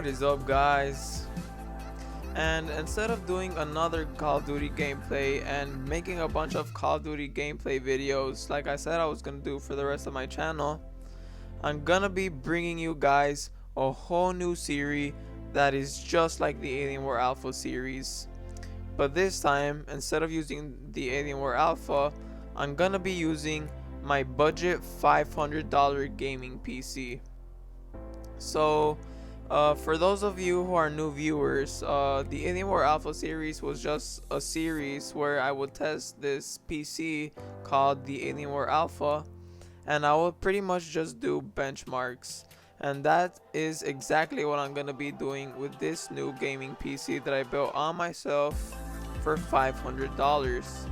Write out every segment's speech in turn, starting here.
What is up, guys? And instead of doing another Call of Duty gameplay and making a bunch of Call of Duty gameplay videos like I said I was gonna do for the rest of my channel, I'm gonna be bringing you guys a whole new series that is just like the Alien War Alpha series. But this time, instead of using the Alien War Alpha, I'm gonna be using my budget $500 gaming PC. So for those of you who are new viewers, the Alien War Alpha series was just a series where I would test this PC called the Alien War Alpha, and I would pretty much just do benchmarks. And that is exactly what I'm gonna be doing with this new gaming PC that I built on myself for $500.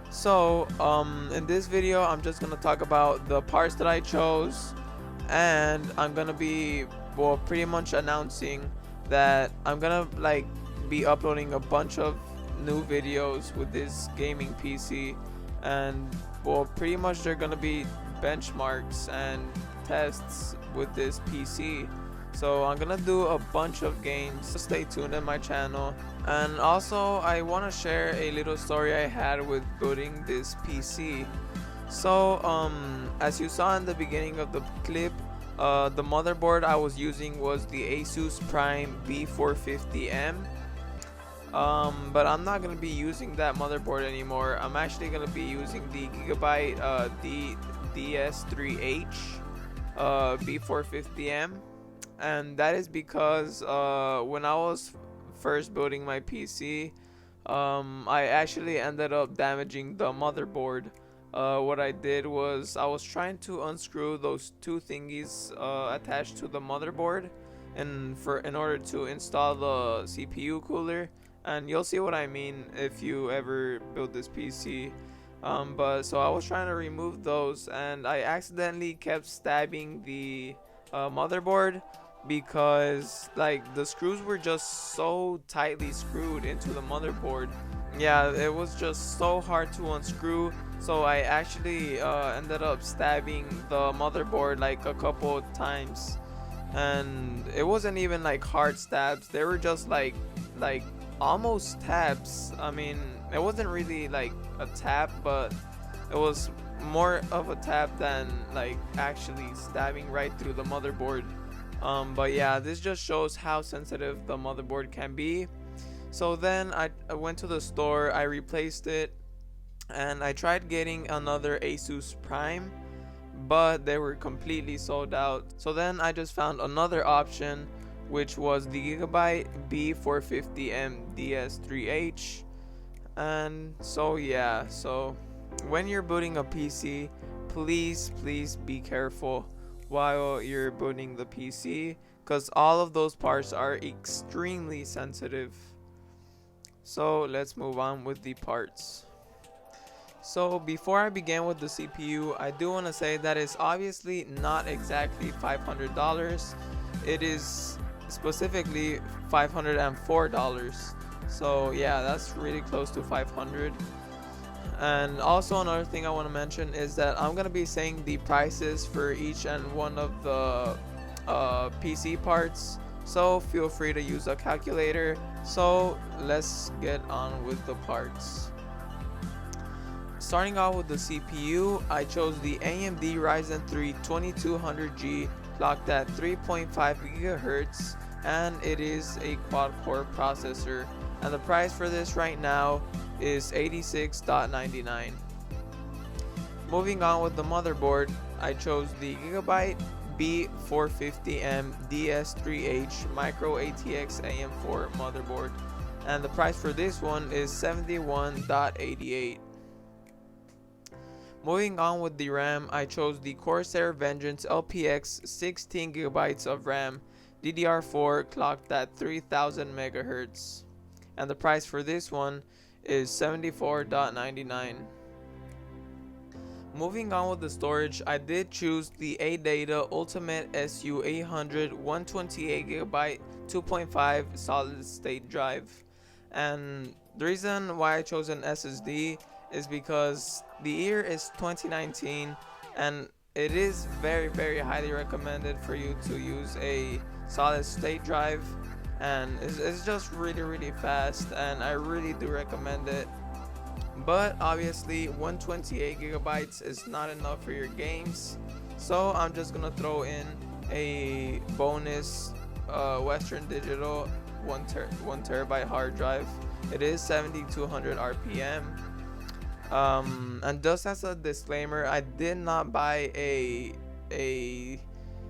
So in this video I'm just gonna talk about the parts that I chose, and I'm gonna be pretty much announcing that I'm gonna be uploading a bunch of new videos with this gaming PC, and pretty much they're gonna be benchmarks and tests with this PC. So I'm gonna do a bunch of games, so stay tuned in my channel. And also I want to share a little story I had with building this PC. So as you saw in the beginning of the clip, the motherboard I was using was the Asus Prime B450M, but I'm not gonna be using that motherboard anymore. I'm actually gonna be using the Gigabyte DS3H B450M, and that is because when I was first building my PC, I actually ended up damaging the motherboard. What I did was I was trying to unscrew those two thingies attached to the motherboard in order to install the CPU cooler, and you'll see what I mean if you ever build this PC. But so I was trying to remove those, and I accidentally kept stabbing the motherboard because the screws were just so tightly screwed into the motherboard. Yeah, it was just so hard to unscrew, so I actually ended up stabbing the motherboard a couple times, and it wasn't even hard stabs. They were just like almost tabs. I mean, it wasn't really a tap, but it was more of a tap than actually stabbing right through the motherboard. But yeah, this just shows how sensitive the motherboard can be. So then I went to the store, I replaced it, and I tried getting another Asus Prime, but they were completely sold out. So then I just found another option, which was the Gigabyte B450M DS3H. And so yeah, so when you're booting a PC, please be careful while you're booting the PC, because all of those parts are extremely sensitive. So let's move on with the parts. So before I begin with the CPU, I do want to say that it's obviously not exactly $500. It is specifically $504. So yeah, that's really close to 500. And also another thing I want to mention is that I'm gonna be saying the prices for each and one of the PC parts, so feel free to use a calculator. So let's get on with the parts. Starting off with the CPU, I chose the AMD Ryzen 3 2200G, clocked at 3.5 GHz, and it is a quad-core processor, and the price for this right now is $86.99. Moving on with the motherboard, I chose the Gigabyte B450M DS3H Micro ATX AM4 motherboard, and the price for this one is $71.88. Moving on with the RAM, I chose the Corsair Vengeance LPX 16GB of RAM, DDR4, clocked at 3000 MHz, and the price for this one is $74.99. Moving on with the storage, I did choose the ADATA Ultimate SU800 128GB 2.5 solid state drive, and the reason why I chose an SSD is because the year is 2019, and it is very highly recommended for you to use a solid state drive, and it's just really fast, and I really do recommend it. But obviously 128 gigabytes is not enough for your games, so I'm just gonna throw in a bonus Western Digital 1 terabyte hard drive. It is 7200 RPM. And just as a disclaimer, I did not buy a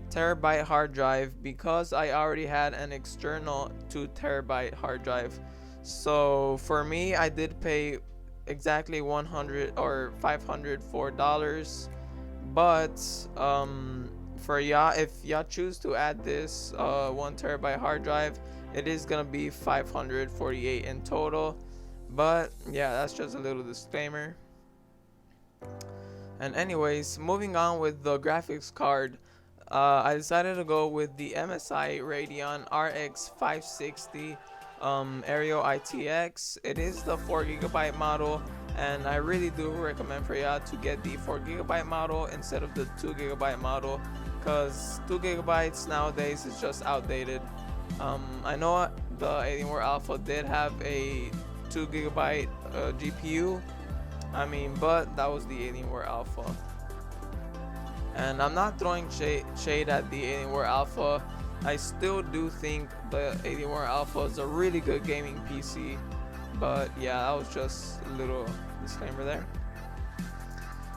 terabyte hard drive because I already had an external 2 terabyte hard drive. So for me, I did pay exactly 100 or $504, but for y'all, if y'all choose to add this 1 terabyte hard drive, it is gonna be 548 in total. But yeah, that's just a little disclaimer. And anyways, moving on with the graphics card, I decided to go with the MSI Radeon RX 560 Aerial ITX. It is the 4 gigabyte model, and I really do recommend for y'all to get the 4 gigabyte model instead of the 2 gigabyte model, because 2 gigabytes nowadays is just outdated. I know the Alienware Alpha did have a 2 gigabyte GPU, but that was the Alienware Alpha. And I'm not throwing shade at the Alienware Alpha. I still do think the Alienware Alpha is a really good gaming PC. But yeah, that was just a little disclaimer there.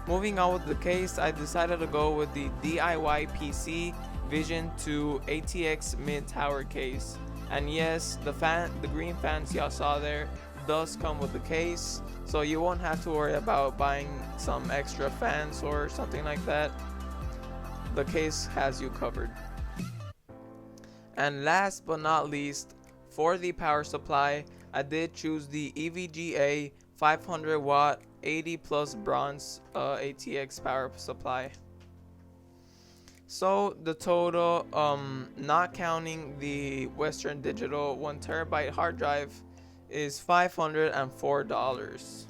Moving on with the case, I decided to go with the DIY PC Vision 2 ATX mid tower case. And yes, the green fans y'all saw there does come with the case, so you won't have to worry about buying some extra fans or something like that. The case has you covered. And last but not least, for the power supply, I did choose the EVGA 500 watt 80 plus bronze ATX power supply. So the total, not counting the Western Digital 1 terabyte hard drive, is $504.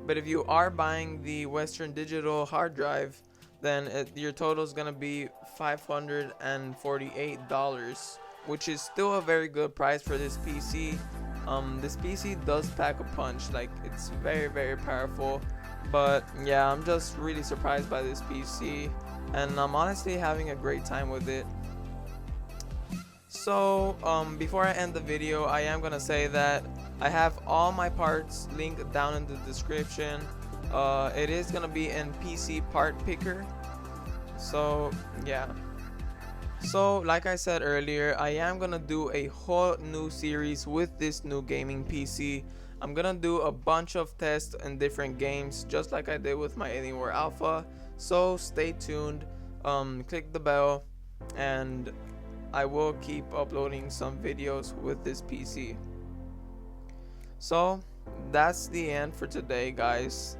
But if you are buying the Western Digital hard drive, then your total is gonna be $548, which is still a very good price for this PC. This PC does pack a punch, like it's very powerful. But yeah, I'm just really surprised by this PC, and I'm honestly having a great time with it. So before I end the video, I am gonna say that I have all my parts linked down in the description. It is gonna be in PC part picker. So yeah, so like I said earlier, I am gonna do a whole new series with this new gaming PC. I'm gonna do a bunch of tests in different games, just like I did with my Alienware Alpha. So stay tuned, click the bell, and I will keep uploading some videos with this PC. So that's the end for today, guys.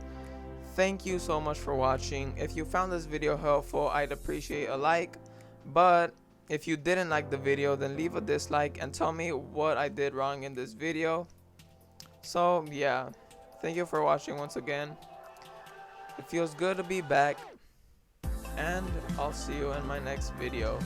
Thank you so much for watching. If you found this video helpful, I'd appreciate a like. But if you didn't like the video, then leave a dislike and tell me what I did wrong in this video. So yeah, thank you for watching once again. It feels good to be back, and I'll see you in my next video.